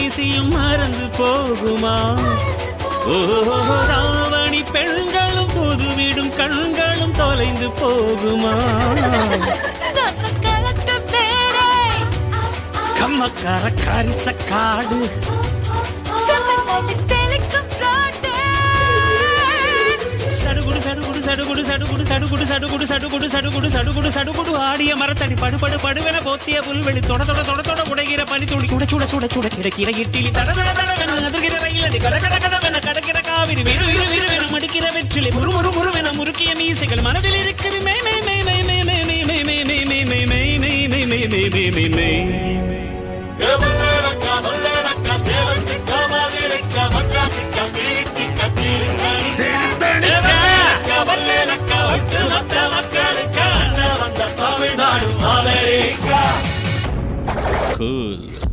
அரிசியும் மறந்து போகுமா? ராவணி பெண்களும் புதுவிடும் கண்களும் தொலைந்து போகுமா? கம்மக்கார காரிசக்காடு சடுகுடு சடுகுடு சடுகுடு சடுகுடு சடுகுடு சடுகுடு சடுகுடு சடுகுடு சடுகுடு சடுகுடு ஆடிய மரத்தடி படுபடு படுவென போத்திய புல்வெளி தொட தொட தொட தொட உடைகிற பனி துளி சுட சுட சுட சுட கிடைக்கிற இட்டிலி தட தட தடவென அதிர்கிற ரயிலடி கட கட கடவென கடக்கிற காவிரி விறு விறு விறுவென மடிக்கிற வெற்றிலை முறு முறு முறுவென முறுக்கிய மீசைகள் மனதில் இருக்குது மே மே மே மே மே மே மே மே மே மே மே மே மே மே மே மே மே மே மே Cool.